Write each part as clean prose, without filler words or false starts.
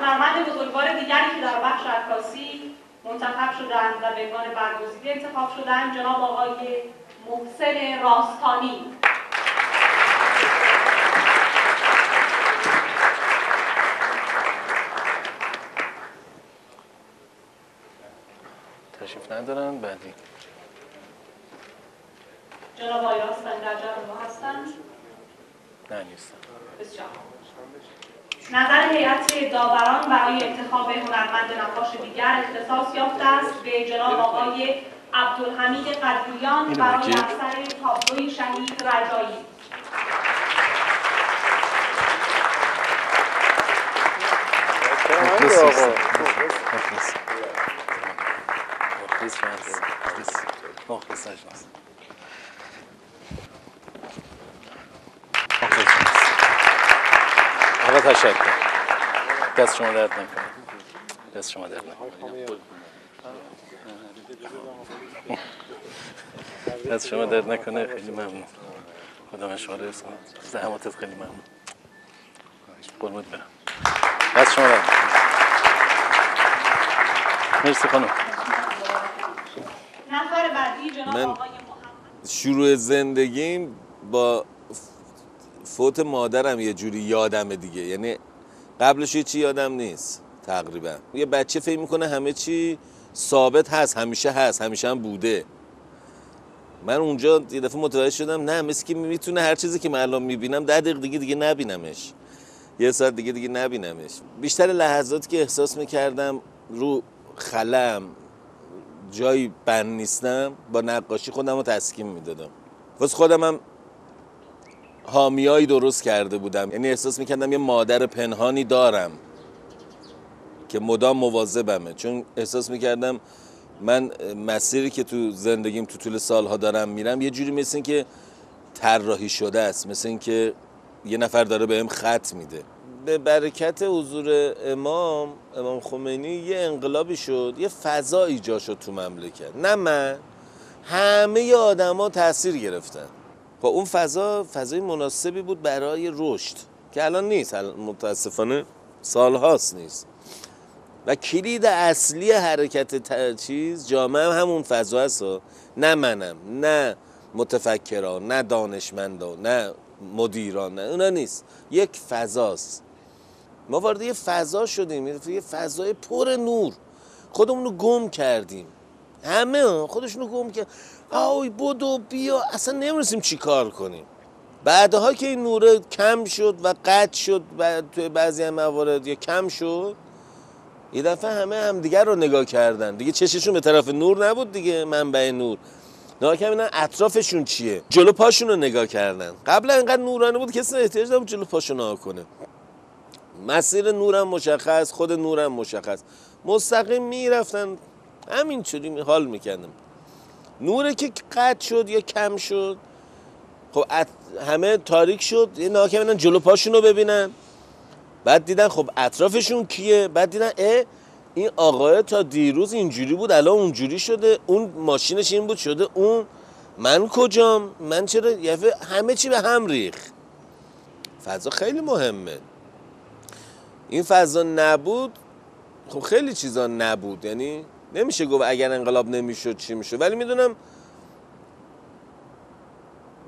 هنرمند بزرگوار دیگری که در بخش عکاسی منتخب شدند و به عنوان برگزیده انتخاب شدند جناب آقای محسن راستانی. تشریف ندارن. بعدی جناب آقای راستانی در جمع ما هستند؟ نه نیستن. بسیار نظر هیئت داوران برای انتخاب هنرمند نقاش دیگر اختصاص یافته است به جناب آقای عبدالحمید قدریان برای اثر تابلوی شهید رجایی. آقا تشکر. دست شما درد نکنه. دست شما درد نکنه. دست شما درد نکنه. خیلی ممنون. خدا من شما رو حفظ کنه. زحماتت خیلی ممنون. قربونت برم. دست شما درد نکنه. مرسی خانم. نفر بعدی جناب آقای محمد. شروع زندگیم با فوت مادرم یه جوری یادمه دیگه، یعنی قبلش یه چی یادم نیست تقریبا. یه بچه فکر میکنه همه چی ثابت هست، همیشه هم بوده. من اونجا یه دفعه متوجه شدم نه، مثل که میتونه هر چیزی که من الان میبینم 10 دقیقه دیگه نبینمش، یه ساعت دیگه نبینمش. بیشتر لحظاتی که احساس میکردم رو خلم جایی بند نیستم، با نقاشی خودم رو تسکین میدادم. واسه خودم هم حامیایی درست کرده بودم، یعنی احساس میکردم یه مادر پنهانی دارم که مدام مواظبمه، چون احساس میکردم من مسیری که تو زندگیم تو طول سالها دارم میرم یه جوری مثل این که طراحی شده است، مثل این که یه نفر داره بهم خط میده. به برکت حضور امام خمینی یه انقلابی شد، یه فضا ایجاد شد تو مملکت. نه من، همه آدما تاثیر گرفتن. خب اون فضای مناسبی بود برای رشد که الان نیست، متاسفانه سالهاست نیست. و کلید اصلی حرکت جامعه همون فضا هست. نه منم، نه متفکران، نه دانشمندان، نه مدیران، نه اونا نیست. یک فضاست. ما وارد یه فضا شدیم، یه فضای پر نور. خودمونو گم کردیم، همه خودشونو گم کرد. آی بدو بیا، اصلا نمی‌رسیم چی کار کنیم. بعدها که این نوره کم شد و قطع شد توی بعضی هم موارد یا کم شد، یه دفعه همه دیگر رو نگاه کردن دیگه، چششون به طرف نور نبود دیگه، منبع نور. نگاه کردن اطرافشون چیه، جلو پاشون رو نگاه کردن. قبلا اینقدر نورانه بود کسی احتیاج نبود جلو پاشون نگاه کنه. مسیر نورم مشخص، خود نورم مشخص، مستقیم میرفتن، همینجوری حال میکردم. نوره که قطع شد یا کم شد، خب همه تاریک شد، یه نگاه کردن جلو پاشون رو ببینن، بعد دیدن خب اطرافشون کیه، بعد دیدن این آقای تا دیروز اینجوری بود الان اونجوری شده، اون ماشینش این بود شده اون، من کجام، من چرا، همه چی به هم ریخ. فضا خیلی مهمه. این فضا نبود خب خیلی چیزا نبود، یعنی نمیشه گفت اگر انقلاب نمیشد چی میشد، ولی میدونم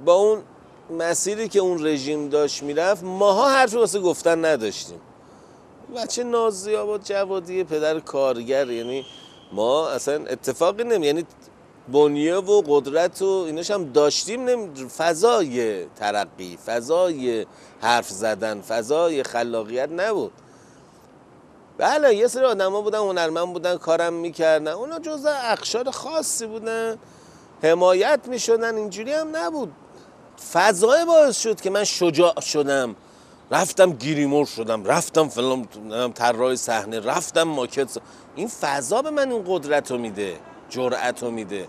با اون مسیری که اون رژیم داشت میرفت ماها حرفی واسه گفتن نداشتیم. بچه نازی‌آباد جوادی پدر کارگر، یعنی ما اصلا اتفاقی یعنی بنیه و قدرت و ایناش هم داشتیم، فضای ترقی، فضای حرف زدن، فضای خلاقیت نبود. بله یه سری آدما بودن هنرمند بودن کارم میکردن، اونا جزء اقشار خاصی بودن، حمایت میشدن، اینجوری هم نبود. فضای باعث شد که من شجاع شدم، رفتم گیریمور شدم، رفتم فلان طراح صحنه، رفتم ماکت. این فضا به من این قدرت رو میده، جرأت رو میده.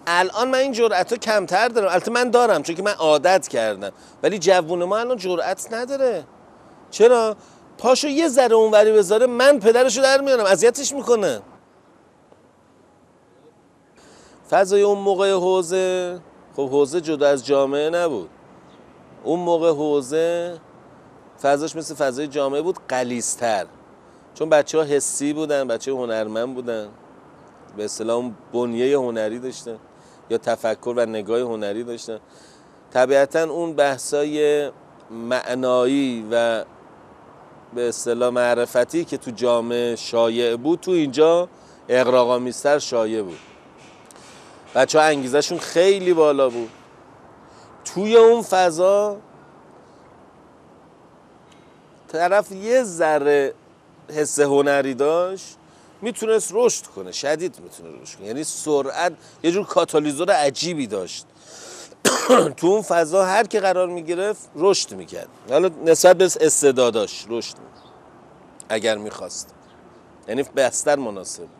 الان من این جرأت رو کمتر دارم، البته من دارم چون که من عادت کردم، ولی جوون ما الان جرأت نداره. چرا؟ پاشو یه ذره اونوری بذاره من پدرشو در میارم، اذیتش میکنه. فضای اون موقع حوزه جدا از جامعه نبود. اون موقع حوزه فضاش مثل فضای جامعه بود، غلیظ‌تر، چون بچه‌ها حسی بودن، بچه‌ها هنرمند بودن، به اصطلاح بنیه هنری داشتن یا تفکر و نگاه هنری داشتن. طبیعتاً اون بحثای معنایی و به اصطلاح معرفتی که تو جامعه شایع بود، تو اینجا اغراق‌آمیزتر شایع بود. بچه‌ها انگیزشون خیلی بالا بود. توی اون فضا طرف یه ذره حس هنری داشت، میتونست رشد کنه، شدید میتونه رشد کنه، یعنی سرعت، یه جور کاتالیزور عجیبی داشت. تو اون فضا هر کی قرار میگرفت رشد میکرد، حالا نسبت به استعداداش رشد میکرد اگر میخواست، یعنی بستر مناسب بود.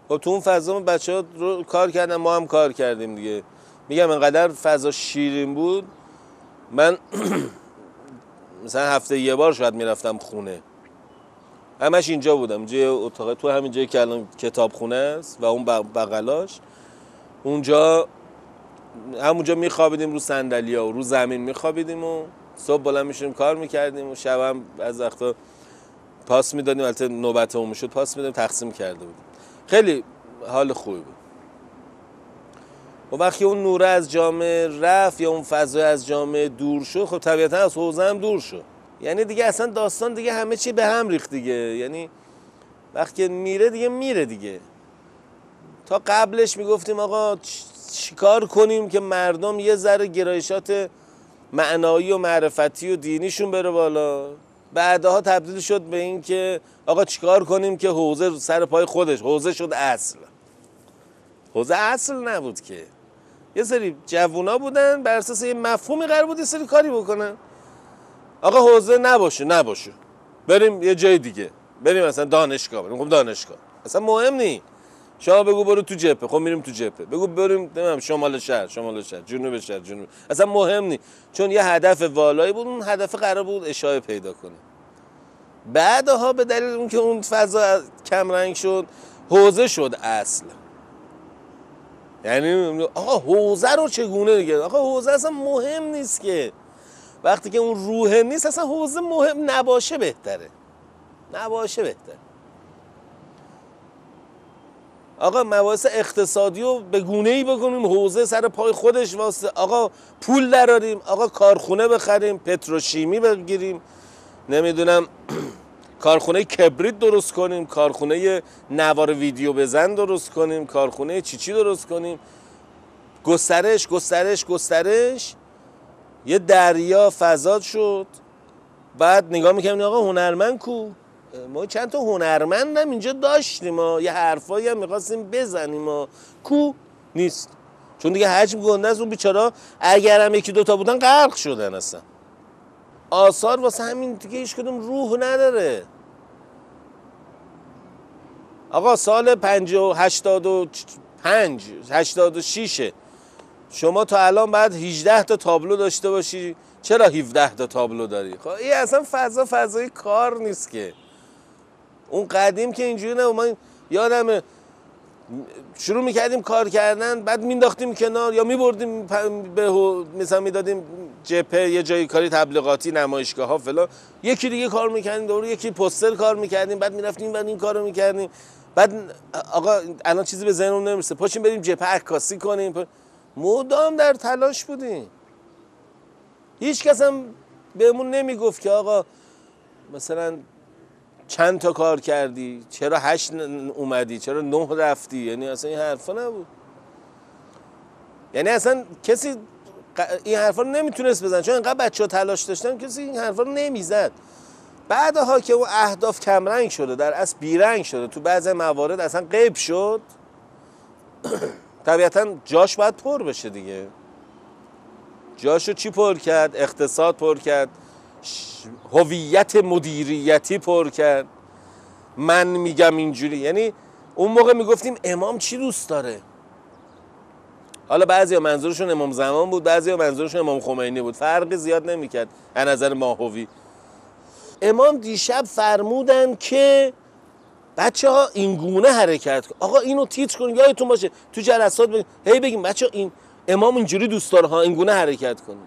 خب تو اون فضا بچه‌ها رو کار کردن، ما هم کار کردیم دیگه. میگم انقدر فضا شیرین بود، من مثلا هفته یه بار شاید میرفتم خونه، همش اینجا بودم، اینجا یه اتاق، تو همین جایی که الان کتابخونه است و اون بغلاش، اونجا همونجا میخوابیدیم رو صندلی‌ها و رو زمین میخوابیدیم و صبح بلند میشدیم کار میکردیم و شب هم از وقتا پاس میدادیم، البته نوبتمون میشد پاس میدادیم، تقسیم کرده بودیم. خیلی حال خوبی بود. و وقتی اون نوره از جامعه رفت یا اون فضای از جامعه دور شد، خب طبیعتا از حوزه هم دور شد. یعنی دیگه اصلا داستان دیگه همه چی به هم ریخت دیگه. یعنی وقتی میره دیگه میره دیگه. تا قبلش میگفتیم آقا چیکار کنیم که مردم یه ذره گرایشات معنایی و معرفتی و دینیشون بره بالا. بعدها تبدیل شد به این که آقا چیکار کنیم که حوزه سر پای خودش، حوزه شد اصل. حوزه اصل نبود که. یه سری جوونا بودن بر اساس یه مفهومی قرار بود یه سری کاری بکنن. آقا حوزه نباشه. بریم یه جای دیگه. بریم مثلا دانشگاه، بریم. خب دانشگاه. اصلا مهم نی. شما بگو برو تو جبهه، خب میریم تو جبهه. بگو بریم نمیدونم شمال شهر، جنوب شهر. اصلا مهم نی. چون یه هدف والایی بود، اون هدف قرار بود اشاعه پیدا کنه. بعدها به دلیل اون که اون فضا کم رنگ شد، حوزه شد اصل. یعنی آقا حوزه رو چگونه دیگه؟ آقا حوزه اصلا مهم نیست که. وقتی که اون روح نیست اصلا حوزه مهم نباشه بهتره. آقا مباحث اقتصادی رو به گونه‌ای بکنیم حوزه سر پای خودش واسه. آقا پول دراریم، آقا کارخونه بخریم، پتروشیمی بگیریم، نمیدونم کارخونه کبریت درست کنیم، کارخونه نوار ویدیو بزن درست کنیم، کارخونه چی درست کنیم. گسترش یه دریا فضاد شد. بعد نگاه میکنیم آقا هنرمند کو؟ ما چند تا هنرمند هم اینجا داشتیم، یه حرفایی هم میخواستیم بزنیم، کو؟ نیست. چون دیگه حجم گنده است، اون بیچارا اگر هم یکی دوتا بودن غرق شدن اصلا. آثار واسه همین دیگه هیچ کدوم روح نداره. آقا سال 86 شما تا الان بعد 18 تا تابلو داشته باشی. چرا 17 تا تابلو داری؟ خب این اصلا فضای کار نیست که. اون قدیم که اینجوری نه. ما یادمه شروع میکردیم کار کردن، بعد مینداختیم کنار یا میبردیم به مثلا میدادیم جبهه، یه جایی کاری تبلیغاتی، نمایشگاه ها فلان، یکی دیگه کار میکردیم دوره، یکی پوستر کار میکردیم، بعد میرفتیم بعد این کارو میکردیم. بعد آقا الان چیزی به ذهنم نمیرسه، پاشیم بریم جبهه عکاسی کنیم. مدام در تلاش بودیم. هیچ کس هم بهمون نمیگفت که آقا مثلا چند تا کار کردی، چرا 8 اومدی، چرا 9 رفتی. یعنی اصلا این حرفا نبود. یعنی اصلا کسی این حرفا رو نمیتونست بزنه، چون انقدر بچه‌ها تلاش داشتن کسی این حرفا رو نمیزد. بعدها که اون اهداف کمرنگ شده، در اصل بیرنگ شده، تو بعضی موارد اصلا غیب شد، طبیعتا جاش باید پر بشه دیگه. جاشو چی پر کرد؟ اقتصاد پر کرد، هویت مدیریتی پر کرد. من میگم اینجوری. یعنی اون موقع میگفتیم امام چی دوست داره. حالا بعضیا منظورشون امام زمان بود، بعضیا منظورشون امام خمینی بود، فرقی زیاد نمیکرد از نظر ماهوی. امام دیشب فرمودن که بچه‌ها این گونه حرکت کن. آقا اینو تیتر کن، یادتون باشه تو جلسات هی بگیم بچه‌ها این امام اینجوری دوست داره ها، این گونه حرکت کنیم.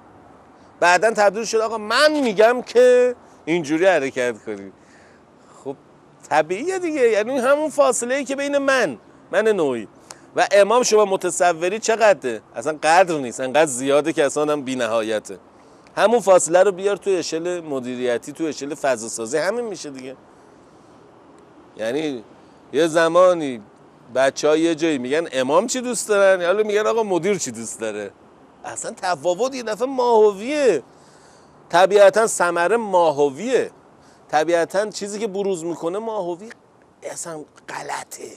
بعداً تبدیل شد آقا من میگم که اینجوری حرکت کنی. خب طبیعیه دیگه، یعنی همون فاصله ای که بین من نوعی و امام شما متصوری چقدره؟ اصلا قدر نیست، انقدر زیاده که اصلا هم بی نهایته. همون فاصله رو بیار تو اشل مدیریتی، تو اشل فضا سازی، همین میشه دیگه. یعنی یه زمانی بچه‌ها یه جایی میگن امام چی دوست دارن، یا میگن آقا مدیر چی دوست داره. اصلا تفاوت یه دفعه ماهویه. طبیعتا ثمره ماهویه، طبیعتا چیزی که بروز میکنه ماهوی اصلا غلطه.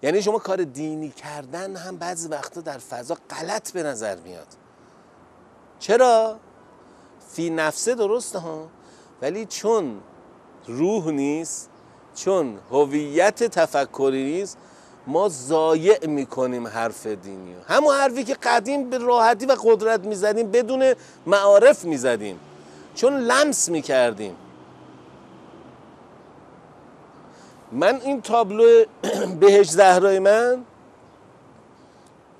یعنی شما کار دینی کردن هم بعضی وقتا در فضا غلط به نظر میاد. چرا؟ فی نفسه درسته ها، ولی چون روح نیست، چون هویت تفکری نیست، ما ضایع میکنیم حرف دینی. همون حرفی که قدیم به راحتی و قدرت میزدیم، بدون معارف میزدیم، چون لمس میکردیم. من این تابلو بهشت زهرای من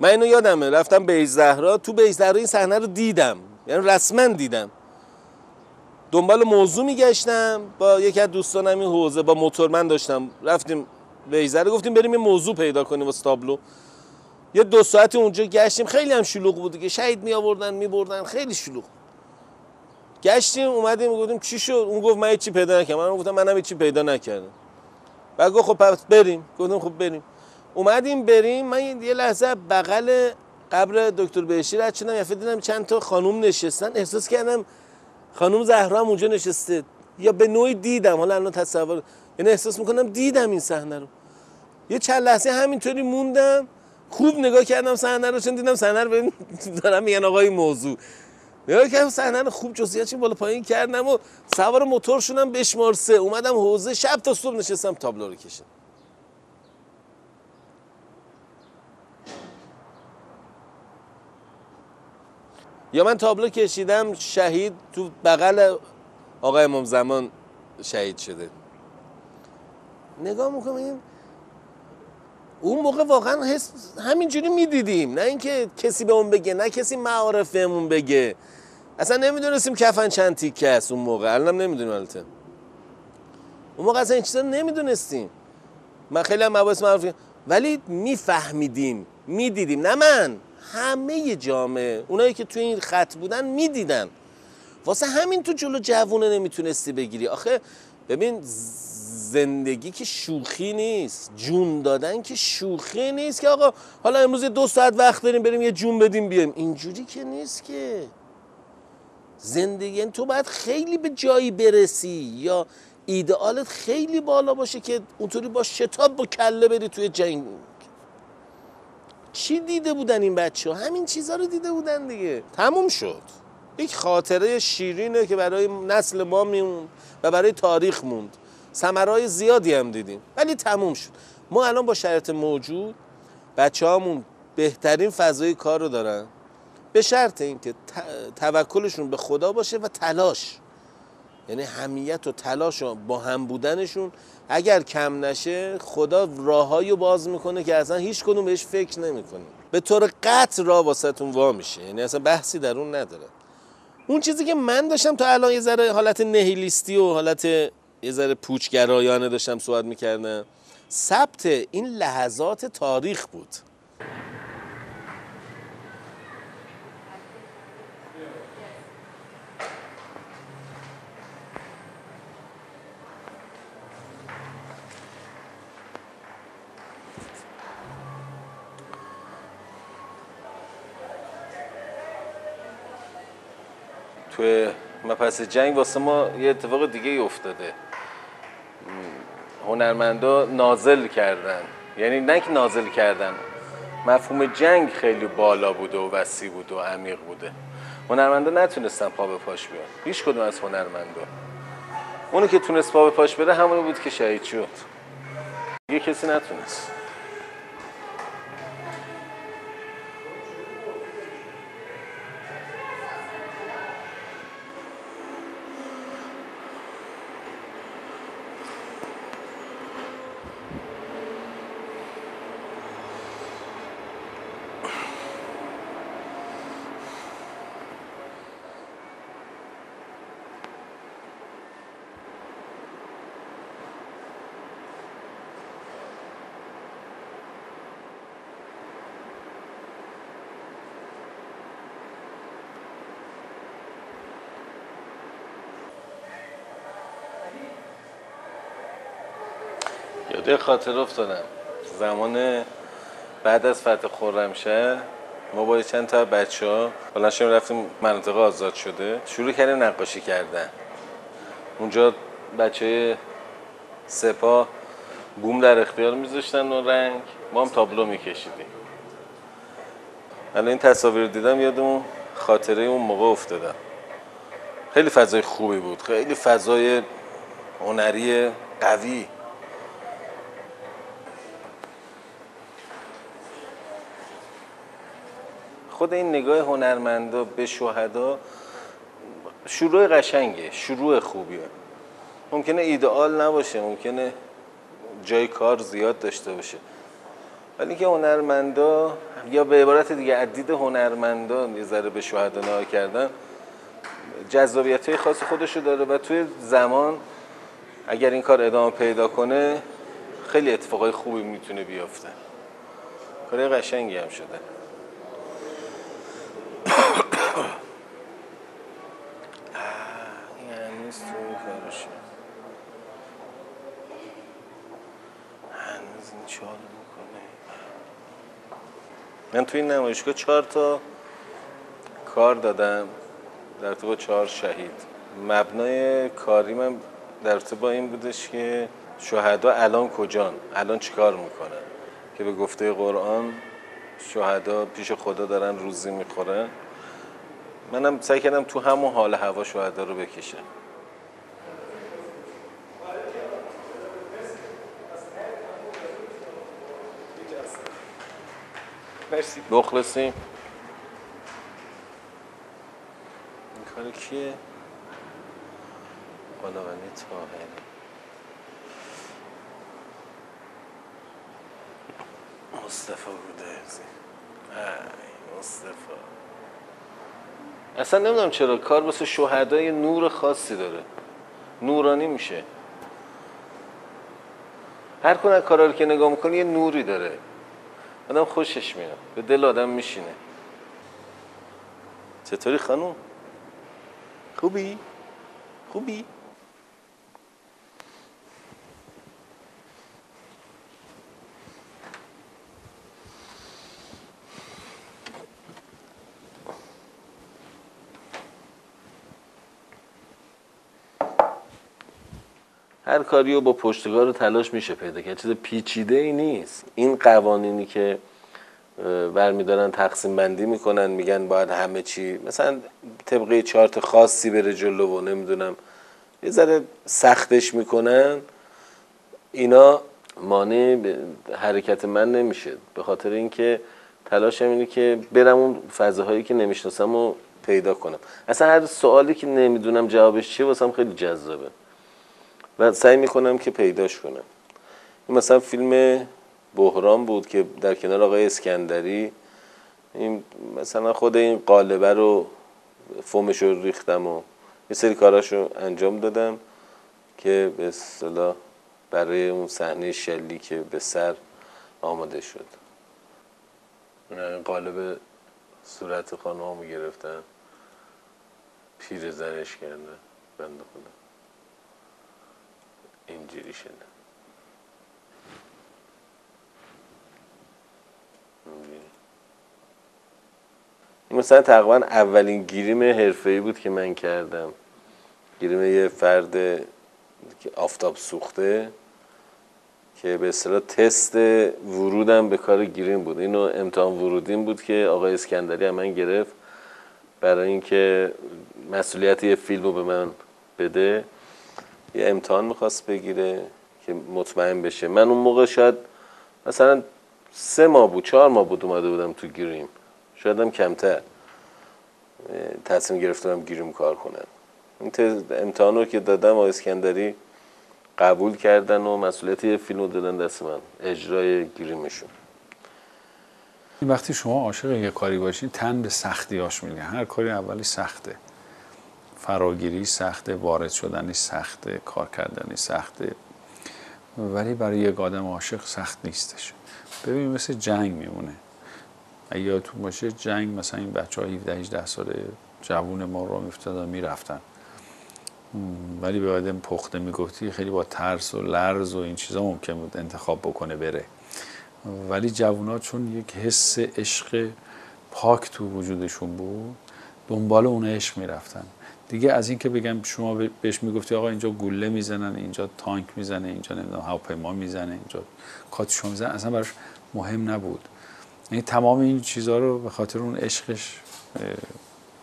اینو یادمه، رفتم بهشت زهرا، تو بهشت زهرا این صحنه رو دیدم، یعنی رسما دیدم. دنبال موضوع میگشتم با یکی از دوستانم این حوزه، با موتورمن داشتم رفتیم بهشت زهرا، گفتیم بریم یه موضوع پیدا کنیم واسه تابلو. یه 2 ساعت اونجا گشتیم، خیلی هم شلوغ بود دیگه، شهید می آوردن میبردن، خیلی شلوغ. گشتیم اومدیم گفتیم چی شد؟ اون گفت من هیچی پیدا نکردم. من گفتم منم هیچی پیدا نکردم. بعد گفت خب پس بریم. گفتم خب بریم. اومدیم بریم. من یه لحظه بغل قبر دکتر بهشتی رد شدم، یفت دیدم چند تا خانم نشستن، احساس کردم خانم زهرا هم اونجا نشسته، یا به نوعی دیدم، حالا الان تصور، یعنی احساس میکنم دیدم این صحنه رو. یه چند لحظه همینطوری موندم، خوب نگاه کردم صحنه رو، چون دیدم صحنه رو دارم میگن آقا این موضوع. نگاه کردم صحنه رو خوب جزئیاتش بالا پایین کردم و سوار موتور شدم به شمار 3 اومدم حوزه. شب تا صبح نشستم تابلو رو کشیدم. یا من تابلو کشیدم شهید تو بغل آقا امام زمان شهید شده. نگاه میکنیم اون موقع واقعا همینجوری میدیدیم، نه اینکه کسی به اون بگه، نه کسی معارف بهمون بگه. اصلا نمیدونستیم کفن چند تیکه است اون موقع، الانم نمیدونیم. البته اون موقع اصلا این چیزا نمیدونستیم. من خیلی هم مباحث معروفی، ولی میفهمیدیم، میدیدیم. نه من، همه جامعه اونایی که توی این خط بودن میدیدن. واسه همین تو جلو جوونه نمیتونستی بگیری. آخه ببین زندگی که شوخی نیست، جون دادن که شوخی نیست که آقا حالا امروز 2 ساعت وقت داریم بریم یه جون بدیم بیایم. اینجوری که نیست که زندگی. یعنی تو باید خیلی به جایی برسی یا ایدئالت خیلی بالا باشه که اونطوری با شتاب با کله بری توی جنگ. چی دیده بودن این بچه ها؟ همین چیزها رو دیده بودن دیگه. تموم شد. یک خاطره شیرینه که برای نسل ما میموند و برای تاریخ موند. ثمرهای زیادی هم دیدیم ولی تموم شد. ما الان با شرایط موجود بچه هامون بهترین فضای کار رو دارن، به شرط اینکه توکلشون به خدا باشه و تلاش، یعنی حمیت و تلاش و با هم بودنشون اگر کم نشه خدا راههایی باز میکنه که اصلا هیچ کدوم بهش فکر نمیکنه. به طور قطع راه واسهتون وا میشه، یعنی اصلا بحثی در اون نداره. اون چیزی که من داشتم تا الان یه ذره حالت نهیلیستی و حالت یه ذره پوچگرایانه داشتم صحبت میکردم، ثبت این لحظات تاریخ بود. توی مبحث جنگ واسه ما یه اتفاق دیگه افتاده. هنرمندا نازل کردن، یعنی نه که نازل کردن، مفهوم جنگ خیلی بالا بوده و وسیع بوده و عمیق بوده. هنرمندا نتونستن پا به پاش بیان، هیچ کدوم از هنرمندا. اونی که تونست پا به پاش بره همونی بود که شهید شد، دیگه کسی نتونست. یه خاطر افتادم زمان بعد از فتح خرمشهر ما با چند تا بچه‌ها بلند شدیم رفتیم مناطق آزاد شده، شروع کردیم نقاشی کردن. اونجا بچه‌های سپاه بوم در اختیار میذاشتن و رنگ، ما هم تابلو میکشیدیم. الان این تصاویر دیدم یادم خاطره اون موقع افتادم. خیلی فضای خوبی بود، خیلی فضای هنری قوی. خود این نگاه هنرمندا به شهدا شروع قشنگه، شروع خوبیه. ممکنه ایدئال نباشه، ممکنه جای کار زیاد داشته باشه، ولی که هنرمندا یا به عبارت دیگه عدید هنرمندا یه ذره به شهدا نگاه کردن جذابیت‌های خاص خودشو داره و توی زمان اگر این کار ادامه پیدا کنه خیلی اتفاقای خوبی میتونه بیفته. کار قشنگی هم شده. این هنوز تو این کارشه، هنوز این چهار میکنه. من توی این نمایشگاه 4 تا کار دادم در ارتباط با 4 شهید. مبنای کاری من در ارتباط با این بودش که شهدا الان کجان، الان چیکار میکنن، که به گفته قرآن شهدا پیش خدا دارن روزی میخورن. منم سعی کردم تو همون حال هوا شهدا رو بکشم. مرسی. مخلصیم. این کار کیه؟ خداوندی طاهری. مصطفی بودرزی. مصطفی. اصلا نمیدونم چرا کار واسه شهدا یه نور خاصی داره، نورانی میشه. هر کدوم از کارا رو که نگاه میکنی یه نوری داره، آدم خوشش میاد، به دل آدم میشینه. چطوری خانوم؟ خوبی؟ خوبی؟ هر کاری رو با پشتکار و تلاش میشه پیدا کرد، چیز پیچیده ای نیست. این قوانینی که برمیدارن تقسیم بندی میکنن، میگن باید همه چی مثلا طبقه چارت خاصی بره جلو و نمیدونم یه ذره سختش میکنن، اینا مانع حرکت من نمیشه. به خاطر اینکه تلاشم اینه که برم اون فضاهایی که نمیشناسم رو پیدا کنم. اصلا هر سوالی که نمیدونم جوابش چیه واسم خیلی جذابه و سعی میکنم که پیداش کنم. این مثلا فیلم بحران بود که در کنار آقای اسکندری این مثلا خود این قالبه رو فومش رو ریختم و یه سری کاراشو انجام دادم که به اصطلاح برای اون صحنه شلی که به سر آماده شد. این قالب صورت خانم‌هامو گرفتن، پیر زرش کردن، بنده خدا اینجوری شده. این مثلا تقریبا اولین گریم حرفه‌ای بود که من کردم. گریم یه فرد که آفتاب سوخته که به اصطلاح تست ورودم به کار گریم بود. اینو امتحان ورودیم بود که آقای اسکندری من گرفت برای اینکه مسئولیت یه فیلم رو به من بده. یه امتحان میخواست بگیره که مطمئن بشه. من اون موقع شاید مثلا 3 ماه بود 4 ماه بود اومده بودم تو گریم، شاید هم کمتر تصمیم گرفتم گریم کار کنم. این امتحان رو که دادم آقای اسکندری قبول کردن و مسئولیت یه فیلم رو دادن دست من، اجرای گریمشون. وقتی شما عاشق یه کاری باشین تن به سختیاش میگه. هر کاری اولی سخته، فراگیری سخته، وارد شدنی سخته، کار کردنی سخته، ولی برای یک آدم عاشق سخت نیستش. ببین مثل جنگ میمونه. اگه یادتون باشه جنگ مثلا این بچه‌ها 17-18 ساله جوون ما رو میفتادن میرفتن، ولی به آدم پخته میگفتی خیلی با ترس و لرز و این چیزا ممکن بود انتخاب بکنه بره. ولی جوونا چون یک حس عشق پاک تو وجودشون بود دنبال اون عشق میرفتن دیگه. از این که بگم شما بهش میگفتی آقا اینجا گوله میزنن، اینجا تانک میزنه، اینجا نمیدونم هواپیما میزنه، اینجا کاتشو میزنه، اصلا براش مهم نبود. یعنی تمام این چیزها رو به خاطر اون عشقش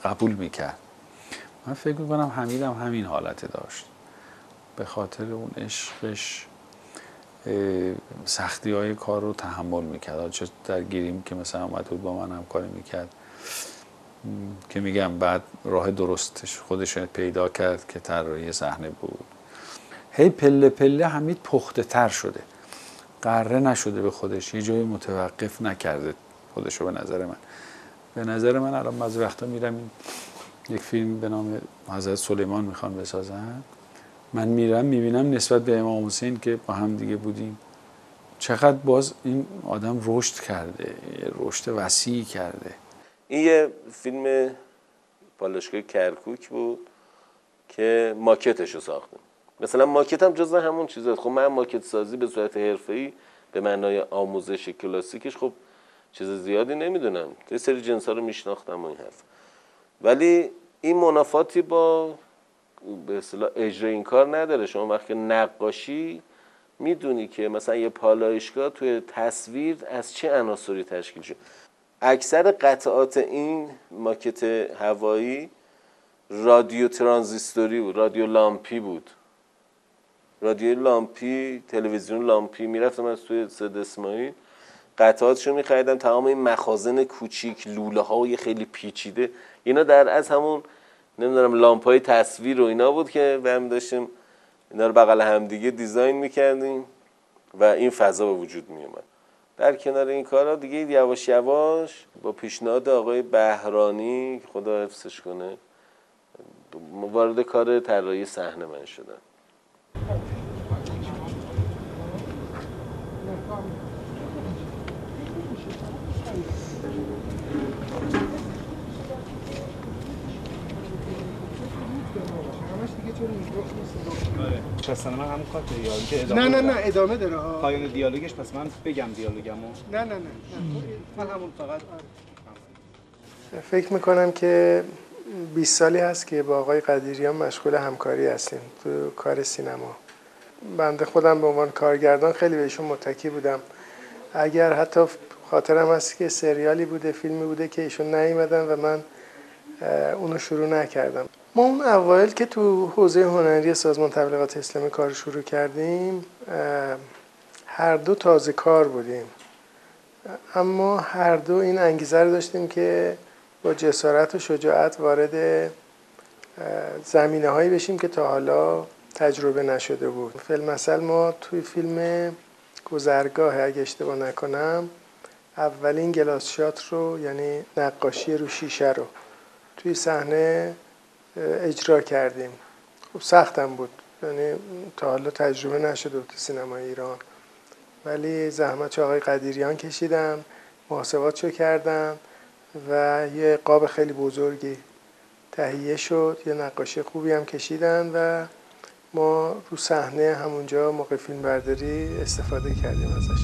قبول میکرد. من فکر میکنم حمیدم همین حالت داشت، به خاطر اون عشقش سختی های کار رو تحمل میکرد. چه در گیریم که مثلا اومد بود با من همکاری میکرد که میگم بعد راه درستش خودش پیدا کرد که طراحی صحنه بود. هی پله پله حمید پخته تر شده، قره نشده به خودش، یه جایی متوقف نکرده خودشو. به نظر من الان بعضی وقتا میرم یک فیلم به نام حضرت سلیمان میخوان بسازن، من میرم میبینم نسبت به امام حسین که با هم دیگه بودیم چقدر باز این آدم رشد کرده، رشد وسیعی کرده. این یه فیلم پالایشگاه کرکوک بود که ماکتش رو ساختیم. مثلا ماکت هم جزو همون چیزاست. خب من ماکت سازی به صورت حرفه‌ای به معنای آموزش کلاسیکش خب چیز زیادی نمیدونم، یه سری جنسا رو میشناختم و این حرف، ولی این منافاتی با به اصطلاح اجرای این کار نداره. شما وقتی نقاشی میدونی که مثلا یه پالایشگاه توی تصویر از چه عناصری تشکیل شده. اکثر قطعات این ماکت هوایی رادیو ترانزیستوری بود، رادیو لامپی بود، رادیو لامپی، تلویزیون لامپی. میرفتم از توی سید اسماعیل قطعاتشو میخریدم. تمام این مخازن کوچیک، لوله های خیلی پیچیده، اینا در از همون نمیدونم لامپای تصویر و اینا بود که برمی داشتیم اینا رو بغل همدیگه دیزاین میکردیم و این فضا به وجود میومد. در کنار این کارا دیگه یواش یواش با پیشنهاد آقای بهرانی خدا حفظش کنه وارد کار طراحی صحنه من شدم. پس من همون کار دیالوگ نه ادامه داره ها. پایان دیالوگش پس من بگم دیالوگمو. نه من همون فقط فکر میکنم که 20 سالی هست که با آقای قدیریان مشغول همکاری هستیم تو کار سینما. بنده خودم به عنوان کارگردان خیلی بهشون متکی بودم. اگر حتی خاطرم هست که سریالی بوده، فیلمی بوده که ایشون نیومدن و من اونو شروع نکردم. ما اون اوایل که تو حوزه هنری سازمان تبلیغات اسلامی کار شروع کردیم هر دو تازه کار بودیم، اما هر دو این انگیزه رو داشتیم که با جسارت و شجاعت وارد زمینه هایی بشیم که تا حالا تجربه نشده بود. فیلمثل ما توی فیلم گذرگاه اگه اشتباه نکنم اولین گلاس شات رو، یعنی نقاشی رو شیشه رو توی صحنه اجرا کردیم. خب سختم بود، یعنی تا حالا تجربه نشده بود تو سینمای ایران، ولی زحمت آقای قدیریان کشیدم، محاسباتشو کردم و یه قاب خیلی بزرگی تهیه شد، یه نقاشی خوبی هم کشیدن و ما رو صحنه همونجا موقع فیلم برداری استفاده کردیم ازش.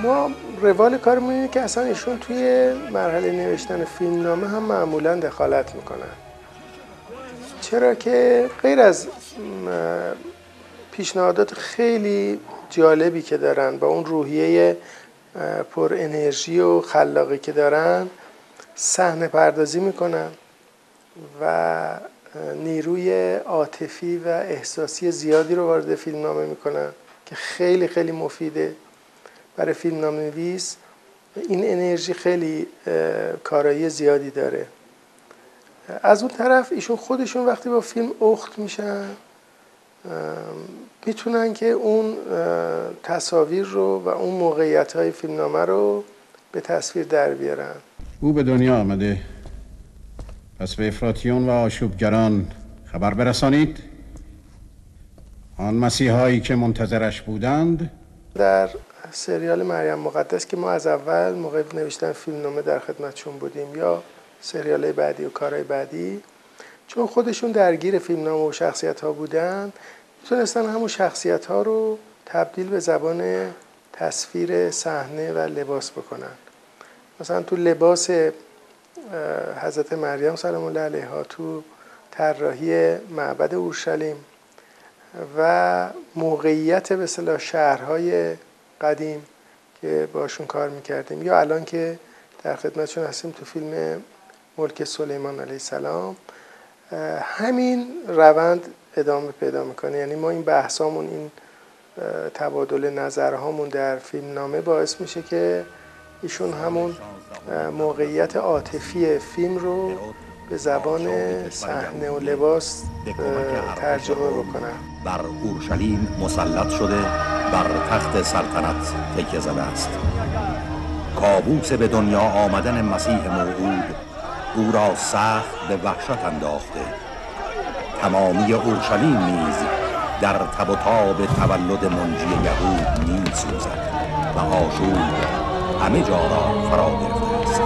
ما روال کارمون اینه که اصلا ایشون توی مرحله نوشتن فیلمنامه هم معمولا دخالت میکنن، چرا که غیر از پیشنهادات خیلی جالبی که دارن با اون روحیه پر انرژی و خلاقی که دارن صحنه پردازی میکنن و نیروی عاطفی و احساسی زیادی رو وارد فیلمنامه میکنن که خیلی خیلی مفیده برای فیلمنامه‌نویس. این انرژی خیلی کارایی زیادی داره. از اون طرف ایشون خودشون وقتی با فیلم اخت میشن میتونن که اون تصاویر رو و اون موقعیت‌های فیلمنامه رو به تصویر در بیارن. او به دنیا آمده پس به افراطیون و آشوبگران خبر برسانید آن مسیحایی که منتظرش بودند در سریال مریم مقدس که ما از اول موقع نوشتن فیلمنامه در خدمتشون بودیم یا سریال‌های بعدی و کارهای بعدی، چون خودشون درگیر فیلمنامه و شخصیت‌ها بودن، میتونستن همون شخصیت‌ها رو تبدیل به زبان تصویر صحنه و لباس بکنن. مثلا تو لباس حضرت مریم سلام الله علیها، تو طراحی معبد اورشلیم و موقعیت به اصطلاح شهرهای قدیم که باشون کار میکردیم، یا الان که در خدمتشون هستیم تو فیلم ملک سلیمان علیه السلام، همین روند ادامه پیدا میکنه. یعنی ما این بحثامون، این تبادل نظرهامون در فیلمنامه باعث میشه که ایشون همون موقعیت عاطفی فیلم رو به زبان صحنه و لباس ترجمه بکنن. بر اورشلیم مسلط شده، بر تخت سلطنت تکیه زده است. کابوس به دنیا آمدن مسیح موعود او را سخت به وحشت انداخته. تمامی اورشلیم نیز در تب و تاب تولد منجی یهود می‌سوزد و آشوب همه جا را فرا گرفته است.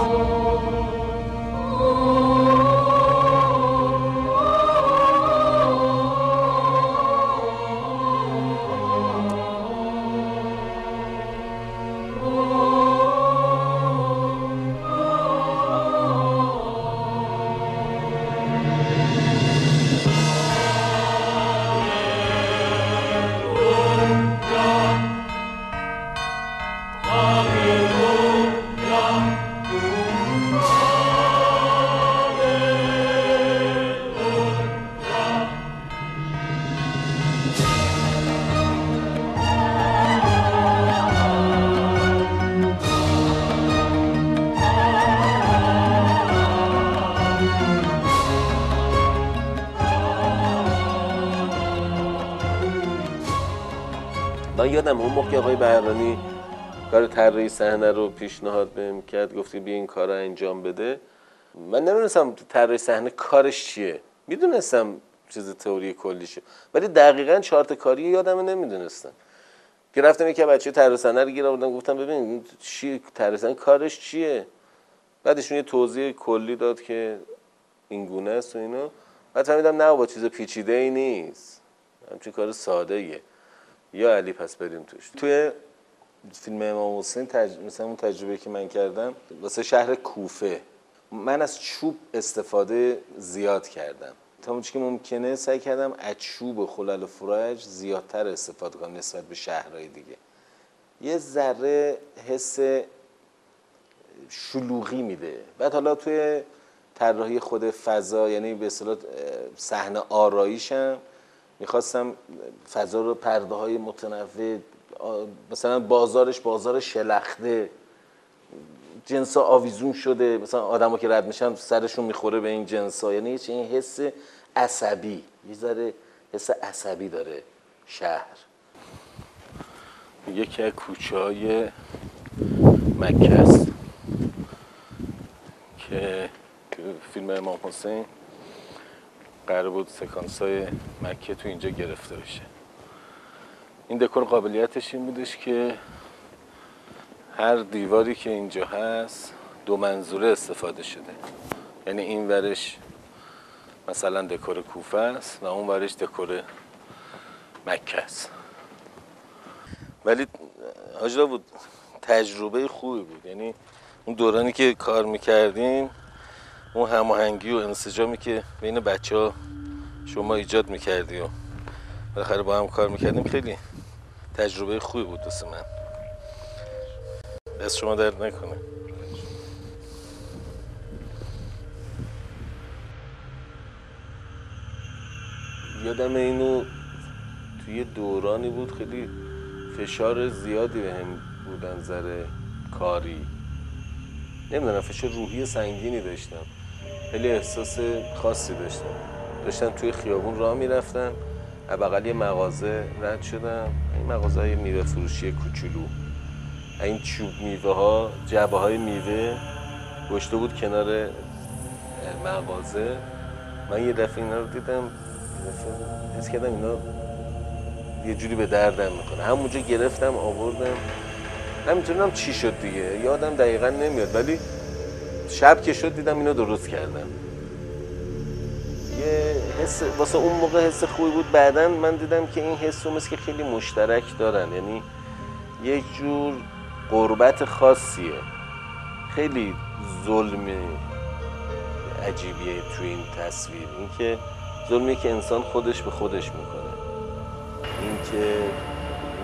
من یادم اون موقع آقای بهرانی کار طراحی صحنه رو پیشنهاد بهم کرد، گفتی بیا این کار رو انجام بده. من نمیدونستم طراحی صحنه کارش چیه، میدونستم چیز تئوری کلیشه، ولی دقیقاً چارت کاری یادم نمیدونستم. که رفتم یکی بچه طراحی صحنه رو گیر آوردم، گفتم ببین چی طراحی صحنه کارش چیه، بعدشون یه توضیح کلی داد که این گونه است و اینا. بعد فهمیدم نه با چیز پیچیده‌ای نیست، همچین کار ساده‌ایه. یا علی پس بریم توش. توی فیلم امام حسین مثلا اون تجربه که من کردم واسه شهر کوفه، من از چوب استفاده زیاد کردم تا اونچه که ممکنه. سعی کردم از چوب و خلل و فرج زیادتر استفاده کنم نسبت به شهرهای دیگه. یه ذره حس شلوغی میده. بعد حالا توی طراحی خود فضا، یعنی به اصطلاح صحنه آرایشم میخواستم فضا رو پرده های متنوع، مثلا بازارش بازار شلخته، جنسا آویزون شده، مثلا آدما که رد میشن سرشون میخوره به این جنسا، یعنی این حس عصبی، یه ذره حس عصبی داره شهر. یکی از کوچه‌های مکه است که فیلم امام حسین قرار بود سکانس‌های مکه تو اینجا گرفته بشه. این دکور قابلیتش این بودش که هر دیواری که اینجا هست دو منظوره استفاده شده. یعنی این ورش مثلا دکور کوفه است و اون ورش دکور مکه است. ولی حاجی بود تجربه خوبی بود. یعنی اون دورانی که کار میکردیم، اون هماهنگی و انسجامی که بین بچه‌ها شما ایجاد میکردی و بالاخره با هم کار میکردیم، خیلی تجربه خوبی بود واسه من. دست شما درد نکنه. یادم اینو توی دورانی بود خیلی فشار زیادی بهم بودن ذره کاری، نمیدونم فشار روحی سنگینی داشتم، خیلی احساس خاصی داشتم توی خیابون راه میرفتم، بغل یه مغازه رد شدم، این مغازه های میوه فروشی کوچولو، این چوب میوه ها، جعبه های میوه گشته بود کنار مغازه. من یه دفعه اینا رو دیدم، حس کردم اینا یه جوری به دردم میکنه. همونجا گرفتم آوردم. نمیتونم چی شد دیگه، یادم دقیقا نمیاد، ولی شب که شد دیدم اینو درست کردم. یه حس واسه اون موقع حس خوبی بود. بعدن من دیدم که این حس رو مثل که خیلی مشترک دارن، یعنی یک جور قربت خاصیه. خیلی ظلم عجیبیه تو این تصویر، این که ظلمی که انسان خودش به خودش میکنه، این که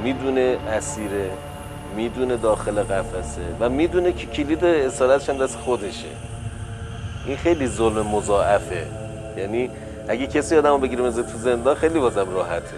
میدونه اسیره، میدونه داخل قفسه و میدونه که کلید اسارتش هم دست خودشه. این خیلی ظلم مضاعفه. یعنی اگه کسی آدمو بگیره مثل تو زندان خیلی بازم راحته.